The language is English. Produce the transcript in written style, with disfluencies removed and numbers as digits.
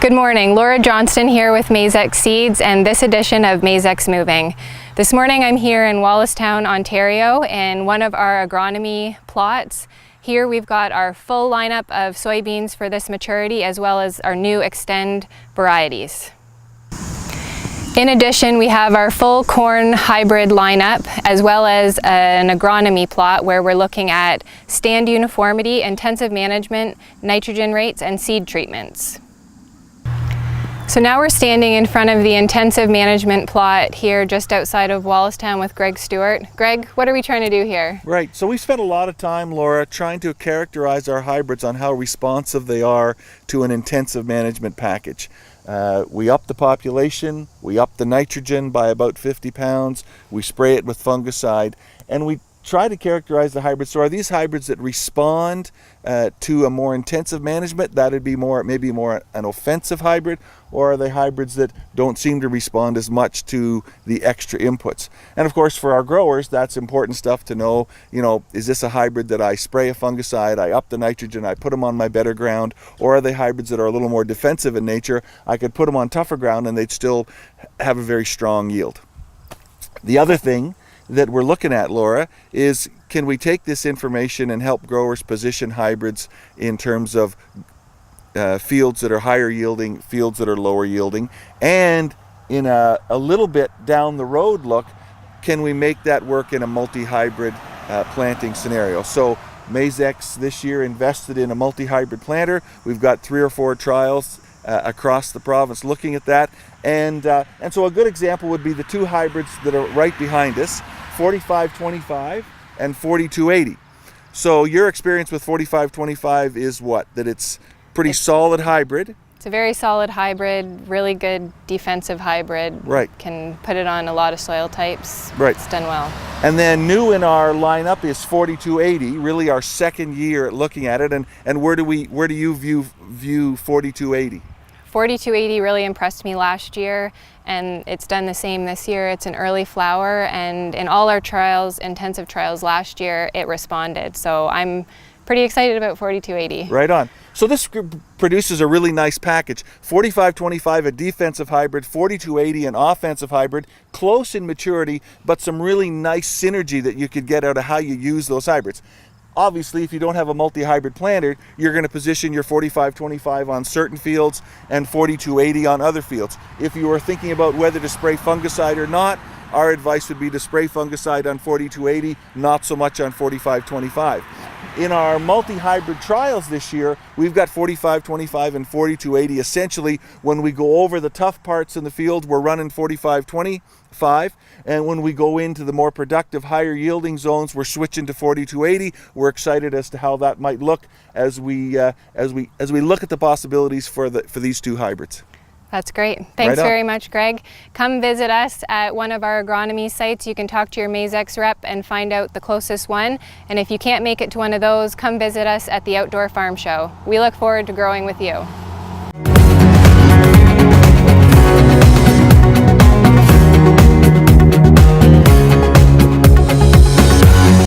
Good morning, Laura Johnston here with Maizex Seeds and this edition of Maizex Moving. This morning I'm here in Wallacetown, Ontario in one of our agronomy plots. Here we've got our full lineup of soybeans for this maturity as well as our new Extend varieties. In addition, we have our full corn hybrid lineup as well as an agronomy plot where we're looking at stand uniformity, intensive management, nitrogen rates, and seed treatments. So now we're standing in front of the intensive management plot here just outside of Wallacetown with Greg Stewart. Greg, what are we trying to do here? Right, so we spent a lot of time, Laura, trying to characterize our hybrids on how responsive they are to an intensive management package. We up the population, we up the nitrogen by about 50 pounds, we spray it with fungicide, and we try to characterize the hybrids. So are these hybrids that respond to a more intensive management? That would be maybe more an offensive hybrid, or are they hybrids that don't seem to respond as much to the extra inputs? And of course, for our growers, that's important stuff to know. You know, is this a hybrid that I spray a fungicide, I up the nitrogen, I put them on my better ground, or are they hybrids that are a little more defensive in nature? I could put them on tougher ground and they'd still have a very strong yield. The other thing that we're looking at, Laura, is can we take this information and help growers position hybrids in terms of fields that are higher yielding, fields that are lower yielding, and in a little bit down the road look, can we make that work in a multi-hybrid planting scenario? So Maizex this year invested in a multi-hybrid planter. We've got 3 or 4 trials across the province looking at that, and so a good example would be the 2 hybrids that are right behind us, 4525 and 4280. So your experience with 4525 is what? That it's pretty solid hybrid. It's a very solid hybrid, really good defensive hybrid. Right. Can put it on a lot of soil types. Right. It's done well. And then new in our lineup is 4280, really our second year at looking at it. And where do you view 4280? 4280 really impressed me last year, and it's done the same this year. It's an early flower, and in all our trials, intensive trials last year, it responded. So I'm pretty excited about 4280. Right on. So this produces a really nice package. 4525, a defensive hybrid, 4280, an offensive hybrid, close in maturity, but some really nice synergy that you could get out of how you use those hybrids. Obviously, if you don't have a multi-hybrid planter, you're going to position your 4525 on certain fields and 4280 on other fields. If you are thinking about whether to spray fungicide or not, our advice would be to spray fungicide on 4280, not so much on 4525. In our multi-hybrid trials this year, we've got 4525 and 4280. Essentially, when we go over the tough parts in the field, we're running 4525. And when we go into the more productive, higher yielding zones, we're switching to 4280. We're excited as to how that might look as we look at the possibilities for these 2 hybrids. That's great. Thanks very much, Greg. Come visit us at one of our agronomy sites. You can talk to your Maizex rep and find out the closest one. And if you can't make it to one of those, come visit us at the Outdoor Farm Show. We look forward to growing with you.